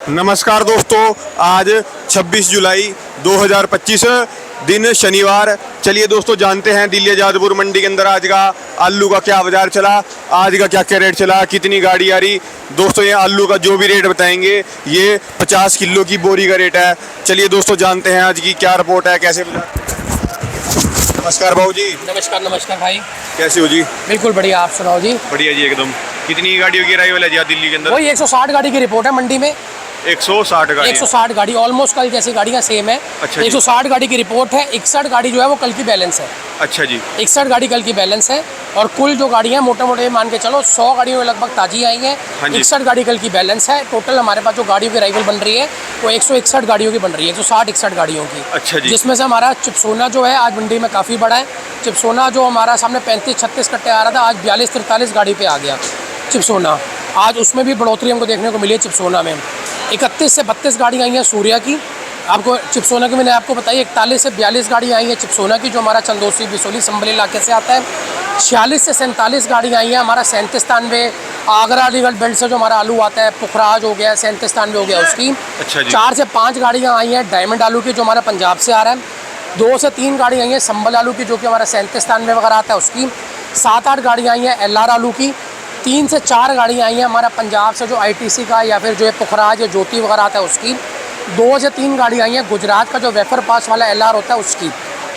नमस्कार दोस्तों, आज 26 जुलाई 2025 दिन शनिवार। चलिए दोस्तों जानते हैं दिल्ली आजादपुर मंडी के अंदर आज का आलू का क्या बाजार चला, आज का क्या क्या रेट चला, कितनी गाड़ी आ रही। दोस्तों ये आलू का जो भी रेट बताएंगे ये 50 किलो की बोरी का रेट है। चलिए दोस्तों जानते हैं आज की क्या रिपोर्ट है, कैसे बाजार। नमस्कार भाऊ जी। नमस्कार नमस्कार भाई, कैसे हो जी? बिल्कुल बढ़िया, आप सुनाओ जी। बढ़िया जी एकदम। कितनी गाड़ियों की अराइवल है जी आज दिल्ली के अंदर? वही 160 गाड़ी की रिपोर्ट है मंडी में। 160 गाड़ी। 160 गाड़ी ऑलमोस्ट कल जैसी गाड़ियाँ सेम है। अच्छा जी। 160 गाड़ी की रिपोर्ट है। 61 गाड़ी जो है वो कल की बैलेंस है। अच्छा जी। 61 गाड़ी कल की बैलेंस है और कुल जो गाड़ियाँ मोटे मोटे मान के चलो 100 गाड़ियों में लगभग ताजी आई हैं। हाँ जी। 61 गाड़ी कल की बैलेंस है। टोटल हमारे पास जो गाड़ियों की अराइवल बन रही है वो 161 गाड़ियों की बन रही है, 160-61 गाड़ियों की। अच्छा जी। जिसमें से हमारा चिपसोना जो है आज मंडी में काफ़ी बड़ा है। चिपसोना जो हमारा सामने 35-36 कट्टे आ रहा था, आज 42-43 गाड़ी पे आ गया चिपसोना। आज उसमें भी बढ़ोतरी हमको देखने को मिली है। चिपसोना में 31 से 32 गाड़ी आई हैं सूर्या की। आपको चिपसोना की मैंने आपको बताई 41 से 42 गाड़ी आई हैं चिपसोना की, जो हमारा चंदोसी बिसोली संभल इलाके से आता है। 46 से 47 गाड़ी आई हैं हमारा 37-93 आगरा अलीगढ़ बेल्ट से जो हमारा आलू आता है, पुखराज हो गया, 37-93 हो गया उसकी। अच्छा जी। 4 से 5 गाड़ियाँ आई हैं डायमंड आलू की, जो हमारा पंजाब से आ रहा है। 2 से 3 गाड़ी आई हैं संभल आलू की, जो कि हमारा 37-93 वगैरह आता है उसकी। 7-8 गाड़ियाँ आई हैं LR आलू की। 3 से 4 गाड़ियाँ आई हैं हमारा पंजाब से जो ITC का या फिर जो है पुखराज या ज्योति वगैरह आता है उसकी। 2 से 3 गाड़ी आई हैं गुजरात का जो वेफर पास वाला LR होता है उसकी,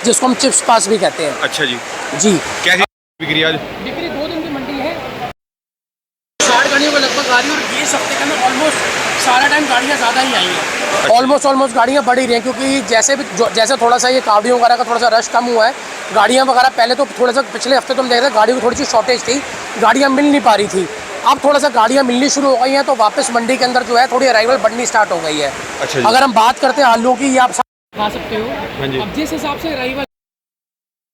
जिसको हम चिप्स पास भी कहते हैं। अच्छा जी। जी। कैसी बिक्री आज? बिक्री 2 दिन की मंडी है। 60 गाड़ियों का लगभग आ रही है और ये हफ्ते का में ऑलमोस्ट सारा टाइम गाड़ियाँ ज़्यादा ही आई हैं। ऑलमोस्ट गाड़ियाँ बढ़ ही रही हैं, क्योंकि जैसे थोड़ा सा ये कावड़ियों वगैरह का थोड़ा सा रश कम हुआ है। गाड़ियाँ वगैरह पहले तो थोड़ा सा पिछले हफ्ते तो हम देख रहे थे गाड़ियों की थोड़ी सी शॉर्टेज थी, गाड़ियाँ मिल नहीं पा रही थी। अब थोड़ा सा गाड़ियाँ मिलनी शुरू हो गई हैं, तो वापस मंडी के अंदर जो है थोड़ी अराइवल बढ़नी स्टार्ट हो गई है। अच्छा जी। अगर हम बात करते हैं आलू की, ये आप खा सकते हो। हाँ जी। अब जिस हिसाब से अराइवल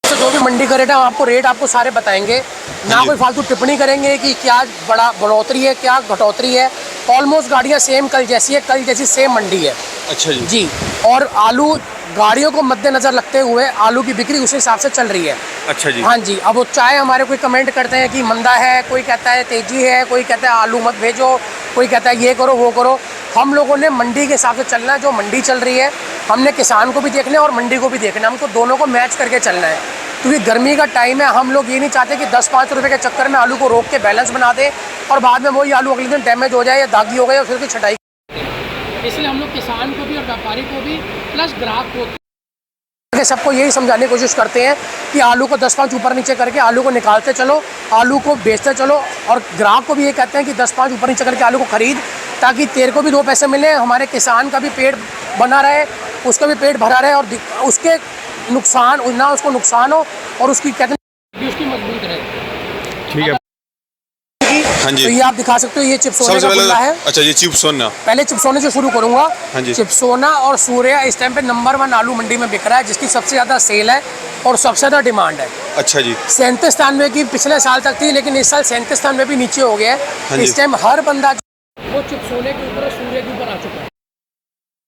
जो भी मंडी का रेट है, हम आपको रेट आपको सारे बताएंगे, ना कोई फालतू टिप्पणी करेंगे कि क्या बढ़ोतरी है क्या घटोतरी है। ऑलमोस्ट गाड़ियाँ सेम कल जैसी है, कल जैसी सेम मंडी है। अच्छा जी। जी। और आलू गाड़ियों को मद्देनजर रखते हुए आलू की बिक्री उस हिसाब से चल रही है। अच्छा जी। हाँ जी। अब वो चाहे हमारे कोई कमेंट करते हैं कि मंदा है, कोई कहता है तेजी है, कोई कहता है आलू मत भेजो, कोई कहता है ये करो वो करो। हम लोगों ने मंडी के हिसाब से चलना है, जो मंडी चल रही है हमने किसान को भी देखना है और मंडी को भी देखना है, हमको दोनों को मैच करके चलना है। क्योंकि गर्मी का टाइम है, हम लोग ये नहीं चाहते कि 10-5 रुपये के चक्कर में आलू को रोक के बैलेंस बना दे और बाद में वही आलू अगले दिन डैमेज हो जाए या दागी हो गए और फिर उसकी छटाई। इसलिए हम लोग किसान को भी और व्यापारी को भी प्लस ग्राहक को सबको यही समझाने की कोशिश करते हैं कि आलू को 10-5 ऊपर नीचे करके आलू को निकालते चलो, आलू को बेचते चलो। और ग्राहक को भी ये कहते हैं कि 10-5 ऊपर नीचे करके आलू को खरीद, ताकि तेरे को भी 2 पैसे मिले, हमारे किसान का भी पेट बना रहे, उसका भी पेट भरा रहे और उसके नुकसान ना उसको नुकसान हो और उसकी कहते हैं उसकी मजबूत रहे। ठीक है। हाँ जी। तो ये आप दिखा सकते हो, ये चिपसोने का गुल्ला है। अच्छा ये चिपसोना। पहले चिपसोने से शुरू करूंगा। हाँ जी। चिपसोना और सूर्या इस टाइम पे नंबर 1 आलू मंडी में बिक रहा है, जिसकी सबसे ज़्यादा सेल है और सबसे ज़्यादा डिमांड है। अच्छा जी। 37-93 की पिछले साल तक थी, लेकिन इस साल 37-93 भी नीचे हो गया हाँ है। इस टाइम हर बंदा वो चिपसोने के ऊपर और सूर्य के ऊपर आ चुका है।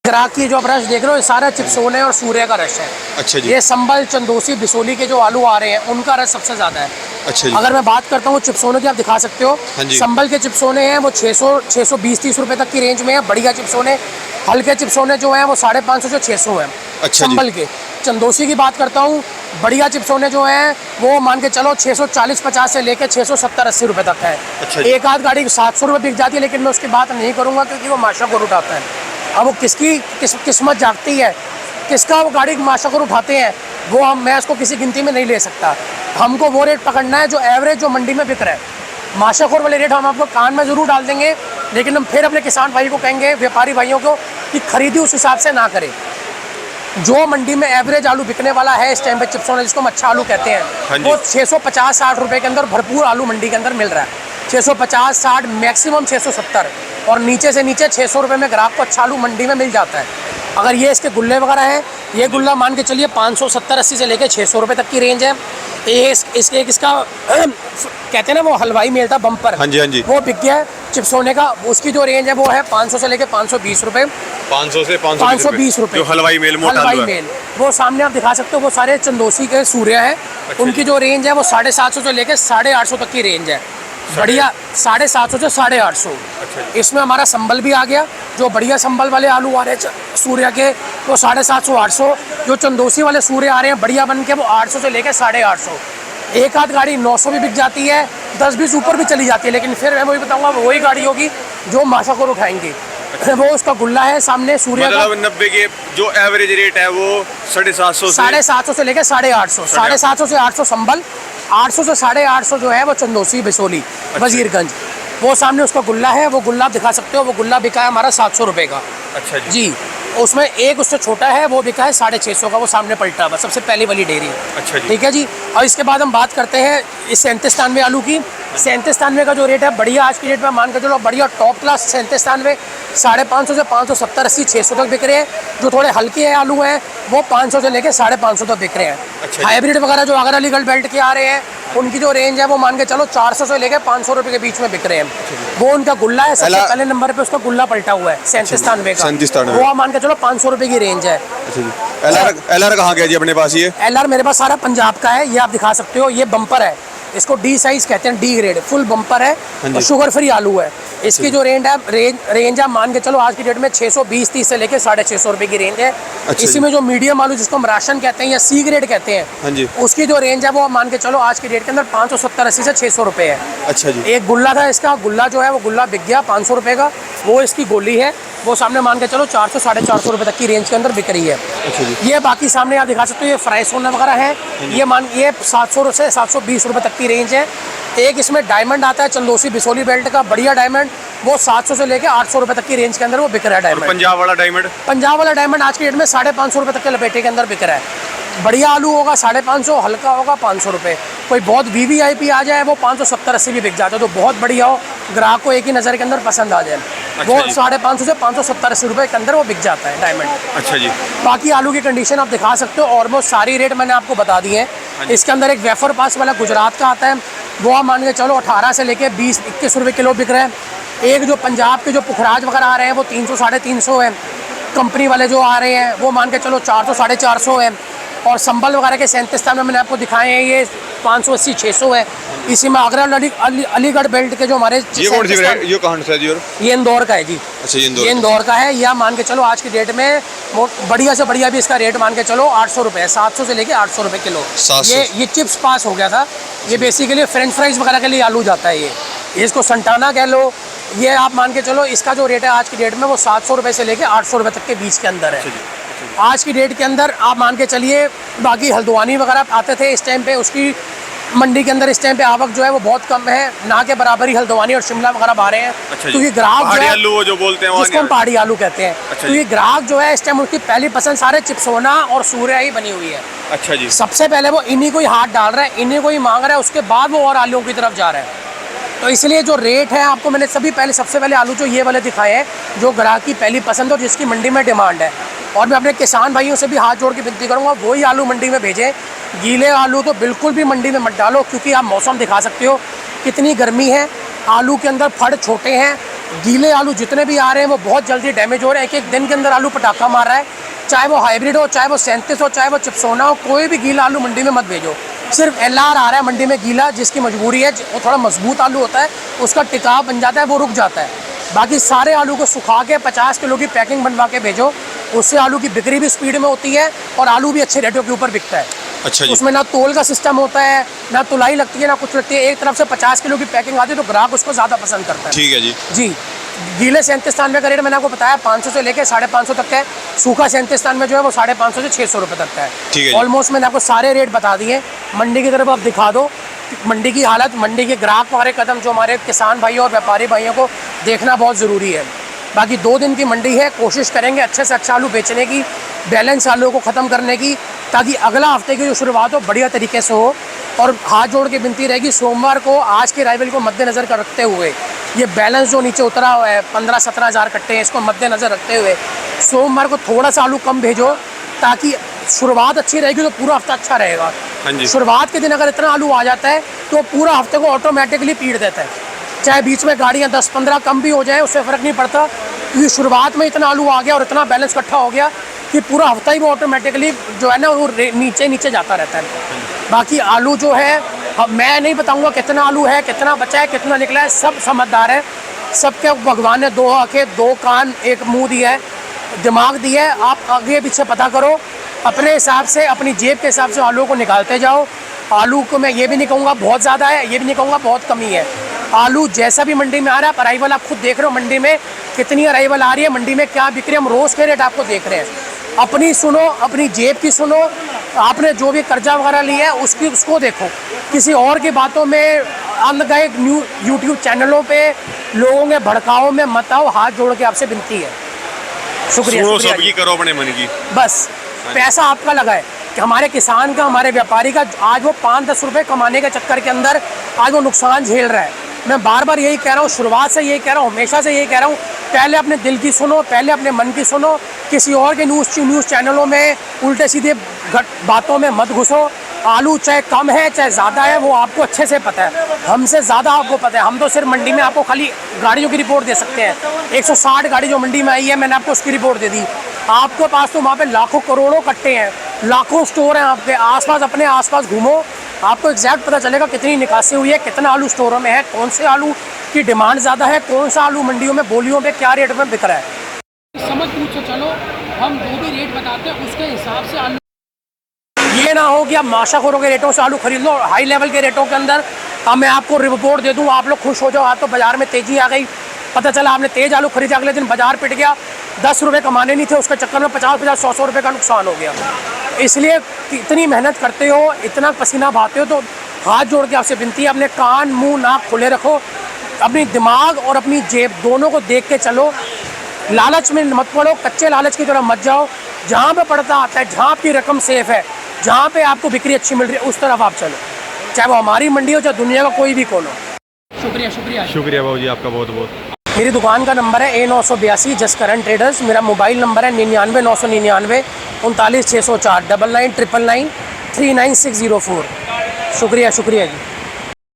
ग्राहक की जो आप रश देख रहे हो, ये सारा चिपसोने और सूर्य का रश है। अच्छा जी। ये संभल चंदोसी बिसोली के जो आलू आ रहे हैं उनका रश सबसे ज़्यादा है। अच्छा जी। अगर मैं बात करता हूँ चिपसोने की, आप दिखा सकते हो। हाँ जी। संभल के चिपसोने हैं वो 620-30 रुपये तक की रेंज में है। बढ़िया चिपसोने, हल्के चिपसोने जो हैं वो 550 से 600 हैं। अच्छा जी। संभल के। चंदोसी की बात करता हूँ, बढ़िया चिपसोने जो हैं वो मान के चलो 640-50 से लेकर 670-80 रुपये तक है। अच्छा जी। एक आध गाड़ी 700 रुपये बिक जाती है, लेकिन मैं उसकी बात नहीं करूँगा क्योंकि वो माशा को उठाता है। अब वो किसकी किस्मत जागती है, किसका वो गाड़ी माशा को उठाते हैं, वो मैं उसको किसी गिनती में नहीं ले सकता। हमको वो रेट पकड़ना है जो एवरेज जो मंडी में बिक रहा है। माशाखोर वाले रेट हम आपको कान में ज़रूर डाल देंगे, लेकिन हम फिर अपने किसान भाई को कहेंगे, व्यापारी भाइयों को, कि खरीदी उस हिसाब से ना करें। जो मंडी में एवरेज आलू बिकने वाला है इस टाइम पे चिपसोना, जिसको हम अच्छा आलू कहते हैं, वो 650-60 रुपये के अंदर भरपूर आलू मंडी के अंदर मिल रहा है। 650-60 मैक्सिमम 670 और नीचे से नीचे 600 रुपये में ग्राहक को अच्छा आलू मंडी में मिल जाता है। अगर ये इसके गुल्ले वगैरह हैं, ये गुल्ला मान के चलिए 570-80 से लेकर 600 रुपये तक की रेंज है। ये इसका कहते हैं ना वो हलवाई मेल था बम्पर। हाँ जी हाँ जी। वो बिक गया है चिपसोने का। उसकी जो रेंज है वो है 500 से लेकर 520 रुपये। 500 से 520 रुपये जो हलवाई मेल मोटा हलवाई मेल, वो सामने आप दिखा सकते हो, वो सारे चंदोसी के सूर्य हैं। अच्छा उनकी जो रेंज है वो 750 से लेकर 850 तक की रेंज है। बढ़िया 750 से 850। अच्छा जी। इसमें हमारा संबल भी आ गया, जो बढ़िया संबल वाले आलू आ रहे हैं सूर्या के, वो 750 800। जो चंदोसी वाले सूर्य आ रहे हैं बढ़िया बन के, वो 800 से लेकर 850। एक आध गाड़ी 900 भी बिक जाती है, 10-20 ऊपर भी चली जाती है, लेकिन फिर मैं वही बताऊंगा वही गाड़ी होगी जो माशाकोर उठाएंगी। वो उसका गुल्ला है सामने सूर्या का, मतलब 90 के जो एवरेज रेट है वो 750 750 से लेकर 850। 750 से 800 संबल, 800 से 850 जो है वो चंदोसी बिसोली वजीरगंज। वो सामने उसका गुल्ला है, वो गुल्ला आप दिखा सकते हो। वो गुल्ला बिका है हमारा 700 रुपये का। अच्छा जी। जी, उसमें एक उससे छोटा है, वो बिका है 650 का, वो सामने पलटा हुआ, सबसे पहली वाली डेयरी। अच्छा जी। ठीक है जी। और इसके बाद हम बात करते हैं इस 3793 आलू की। 3793 का जो रेट है बढ़िया, आज की डेट में मान के चलो बढ़िया टॉप क्लास 3793 550 से 570 80 600 तक बिक रहे हैं। जो थोड़े हल्के आलू हैं वो 500 से लेकर 550 तक बिक रहे हैं। अच्छा। हाइब्रिड वगैरह जो आगरा अलीगढ़ बेल्ट के आ रहे हैं, उनकी जो रेंज है वो मान के चलो 400 से लेकर 500 रुपये के बीच में बिक रहे हैं। वो उनका गुल्ला है, सबसे पहले नंबर पे उसका गुल्ला पलटा हुआ है 3793 का। 3793 वो आप मान के चलो 500 रुपये की रेंज है। अच्छा जी। एलआर कहाँ गया जी अपने पास ये? एलआर मेरे पास सारा पंजाब का है, ये आप दिखा सकते हो। ये बम्पर है, इसको डी साइज कहते हैं, डी ग्रेड फुल बम्पर है और शुगर फ्री आलू है। इसकी जो रेंज आप मान के चलो आज की डेट में 620-30 से लेकर 650 रुपये की रेंज है। इसी में जो मीडियम आलू जिसको हम राशन कहते हैं या सी ग्रेड कहते हैं, उसकी जो रेंज है वो आप मान के चलो आज की डेट के अंदर 570-80 से 600 रुपये है। अच्छा जी। एक गुल्ला था, इसका गुल्ला जो है वो गुल्ला बिक गया 500 रुपये का। वो इसकी गोली है, वो सामने मान के चलो 400-450 रुपये तक की रेंज के अंदर बिक रही है। अच्छा जी। ये बाकी सामने आप दिखा सकते हो, ये फ्राई सोना वगैरह है, ये 700 से 720 रुपये तक की रेंज है। एक इसमें डायमंड आता है चंदोसी बिसोली बेल्ट का बढ़िया डायमंड, वो 700 से लेकर 800 रुपये तक की रेंज के अंदर वो बिक रहा है डायमंड। पंजाब वाला डायमंड? पंजाब वाला डायमंड आज की डेट में 550 रुपये तक के लपेटे के अंदर बिक रहा है। बढ़िया आलू होगा 550, हल्का होगा 500 रुपये। कोई बहुत वीवीआईपी आ जाए वो 570-80 भी बिक जाता है, तो बहुत बढ़िया हो, ग्राहक को एक ही नज़र के अंदर पसंद आ जाए, वो 550 से 570-80 रुपये के अंदर वो बिक जाता है डायमंड। अच्छा जी। बाकी आलू की कंडीशन आप दिखा सकते हो, ऑलमोस्ट सारी रेट मैंने आपको बता दी है। इसके अंदर एक वेफर पास वाला गुजरात का आता है, वो आप मान के चलो 18 से लेके 20-21 रुपये किलो बिक रहे हैं। एक जो पंजाब के जो पुखराज वगैरह आ रहे हैं वो 300-350 है। कंपनी वाले जो आ रहे हैं वो मान के चलो 400-450 है। और संबल वगैरह के 3793 में मैंने आपको दिखाए हैं, ये 580-600 है। इसी में आगरा अलीगढ़ बेल्ट के जो हमारे ये कौन सा है जी? ये इंदौर का है जी। अच्छा, ये इंदौर का है। या मान के चलो आज की डेट में बढ़िया से बढ़िया भी इसका रेट मान के चलो 800 रुपये है, 700 से लेके 800 रुपये किलो। ये चिप्स पास हो गया था। ये बेसिकली फ्रेंच फ्राइज वगैरह के लिए आलू जाता है। ये इसको संटाना कह लो। ये आप मान के चलो इसका जो रेट है आज की डेट में वो 700 रुपये से लेके 800 रुपये तक के बीच के अंदर है आज की डेट के अंदर। आप मान के चलिए बाकी हल्द्वानी वगैरह आते थे इस टाइम पे, उसकी मंडी के अंदर इस टाइम पे आवक जो है वो बहुत कम है, ना के बराबर ही हल्द्वानी और शिमला वगैरह आ रहे हैं। क्योंकि ग्राहक जो है आलू जो बोलते हैं जिसको हम पहाड़ी आलू कहते हैं, क्योंकि ग्राहक जो है इस टाइम उसकी पहली पसंद सारे चिप्सोना और सूर्या ही बनी हुई है। अच्छा जी। सबसे पहले वो इन्हीं को ही हाथ डाल रहा है, इन्हीं को ही मांग रहा है, उसके बाद वो और आलूओं की तरफ जा रहा है। तो इसलिए जो रेट है आपको मैंने सबसे पहले आलू जो ये वाले दिखाए हैं, जो ग्राहक की पहली पसंद और जिसकी मंडी में डिमांड है। और मैं अपने किसान भाइयों से भी हाथ जोड़ के विनती करूँगा वही आलू मंडी में भेजें। गीले आलू तो बिल्कुल भी मंडी में मत डालो, क्योंकि आप मौसम दिखा सकते हो कितनी गर्मी है, आलू के अंदर फड़ छोटे हैं। गीले आलू जितने भी आ रहे हैं वो बहुत जल्दी डैमेज हो रहे हैं। एक दिन के अंदर आलू पटाखा मार रहा है, चाहे वो हाइब्रिड हो, चाहे वो 37 हो, चाहे वो चिप्सोना हो। कोई भी गीला आलू मंडी में मत भेजो। सिर्फ एलआर आ रहा है मंडी में गीला, जिसकी मजबूरी है, वो थोड़ा मजबूत आलू होता है, उसका टिकाव बन जाता है, वो रुक जाता है। बाकी सारे आलू को सुखा के 50 किलो की पैकिंग बनवा के भेजो, उससे आलू की बिक्री भी स्पीड में होती है और आलू भी अच्छे रेटों के ऊपर बिकता है। अच्छा जी। उसमें ना तोल का सिस्टम होता है, ना तुलाई लगती है, ना कुछ लगती है। एक तरफ से 50 किलो की पैकिंग आती है तो ग्राहक उसको ज़्यादा पसंद करता है। ठीक है जी। जी, गीले 3793 का रेट मैंने आपको बताया 500 से लेकर 550 तक का है। सूखा 3793 जो है वो 550 से 600 रुपये तक का है। ठीक है। ऑलमोस्ट मैंने आपको सारे रेट बता दिए। मंडी की तरफ आप दिखा दो मंडी की हालत, मंडी के ग्राहक हमारे कदम जो हमारे किसान भाइयों और व्यापारी भाइयों को देखना बहुत ज़रूरी है। बाकी 2 दिन की मंडी है, कोशिश करेंगे अच्छे से अच्छा आलू बेचने की, बैलेंस आलू को ख़त्म करने की, ताकि अगला हफ्ते की जो शुरुआत हो बढ़िया तरीके से हो। और हाथ जोड़ के विनती रहेगी सोमवार को आज के राइवल को मद्देनज़र कर रखते हुए, ये बैलेंस जो नीचे उतरा हुआ है 15-17 हज़ार कट्टे हैं, इसको मद्देनज़र रखते हुए सोमवार को थोड़ा सा आलू कम भेजो, ताकि शुरुआत अच्छी रहेगी तो पूरा हफ्ता अच्छा रहेगा। शुरुआत के दिन अगर इतना आलू आ जाता है तो पूरा हफ्ते को ऑटोमेटिकली पीट देता है। चाहे बीच में गाड़ियाँ 10-15 कम भी हो जाए उससे फ़र्क नहीं पड़ता, क्योंकि शुरुआत में इतना आलू आ गया और इतना बैलेंस इकट्ठा हो गया कि पूरा हफ्ता ही वो ऑटोमेटिकली जो है ना वो नीचे जाता रहता है। बाकी आलू जो है अब मैं नहीं बताऊंगा कितना आलू है, कितना बचा है, कितना निकला है, सब समझदार है। सबके भगवान ने 2 आंखें, 2 कान, 1 मुंह दिया है, दिमाग दिया है। आप आगे पीछे पता करो, अपने हिसाब से, अपनी जेब के हिसाब से आलू को निकालते जाओ। आलू को मैं ये भी नहीं कहूँगा बहुत ज़्यादा है, ये भी नहीं कहूँगा बहुत कमी है। आलू जैसा भी मंडी में आ रहा है, अराइवल आप खुद देख रहे हो मंडी में कितनी अराइवल आ रही है, मंडी में क्या बिक रही है, हम रोज़ के रेट आपको देख रहे हैं। अपनी सुनो, अपनी जेब की सुनो, आपने जो भी कर्जा वगैरह लिया है उसको देखो। किसी और की बातों में अनगए यूट्यूब चैनलों पे लोगों के भड़काओ में मत आओ, हाथ जोड़ के आपसे विनती है। शुक्रिया। सुनो शुक्रिया सबकी, करो अपने मन की। बस पैसा आपका लगा है कि हमारे किसान का, हमारे व्यापारी का, आज वो 5-10 रुपए कमाने के चक्कर के अंदर आज वो नुकसान झेल रहा है। मैं बार बार यही कह रहा हूँ, शुरुआत से यही कह रहा हूँ, हमेशा से यही कह रहा हूँ, पहले अपने दिल की सुनो, पहले अपने मन की सुनो। किसी और के न्यूज़ चैनलों में उल्टे सीधे बातों में मत घुसो। आलू चाहे कम है चाहे ज़्यादा है, वो आपको अच्छे से पता है, हमसे ज़्यादा आपको पता है। हम तो सिर्फ मंडी में आपको खाली गाड़ियों की रिपोर्ट दे सकते हैं। 160 गाड़ी जो मंडी में आई है, मैंने आपको उसकी रिपोर्ट दे दी। आपके पास तो वहाँ पे लाखों करोड़ों कट्टे हैं, लाखों स्टोर हैं आपके आसपास। अपने आसपास घूमो, आपको एग्जैक्ट पता चलेगा कितनी निकासी हुई है, कितना आलू स्टोरों में है, कौन से आलू की डिमांड ज़्यादा है, कौन सा आलू मंडियों में, बोलियों में क्या रेट में बिक रहा है। समझ पूछो, चलो हम जो भी रेट बताते हैं उसके हिसाब से आलू, ये ना हो कि आप माशाखोरों के रेटों से आलू खरीद लो, हाई लेवल के रेटों के अंदर। अब मैं आपको रिपोर्ट दे दूँ, आप लोग खुश हो जाओ, आज तो बाज़ार में तेज़ी आ गई, पता चला आपने तेज़ आलू खरीदा, अगले दिन बाजार पिट गया, 10 रुपये कमाने नहीं थे, उसके चक्कर में 50-50, 100-100 रुपये का नुकसान हो गया। इसलिए इतनी मेहनत करते हो, इतना पसीना बहाते हो, तो हाथ जोड़ के आपसे विनती है, अपने कान, मुंह, नाक खुले रखो, अपनी दिमाग और अपनी जेब दोनों को देख के चलो। लालच में मत पड़ो, कच्चे लालच की तरह मत जाओ। जहाँ पे पड़ता आता है, जहाँ आपकी रकम सेफ है, जहाँ पे आपको बिक्री अच्छी मिल रही है, उस तरफ आप चलो, चाहे वो हमारी मंडी हो, चाहे दुनिया का कोई भी कोन हो। शुक्रिया। शुक्रिया शुक्रिया बाबू जी आपका बहुत बहुत। मेरी दुकान का नंबर है A982 जसकरण ट्रेडर्स। मेरा मोबाइल नंबर है 99 999 39 604 99 999 39604। शुक्रिया। शुक्रिया जी।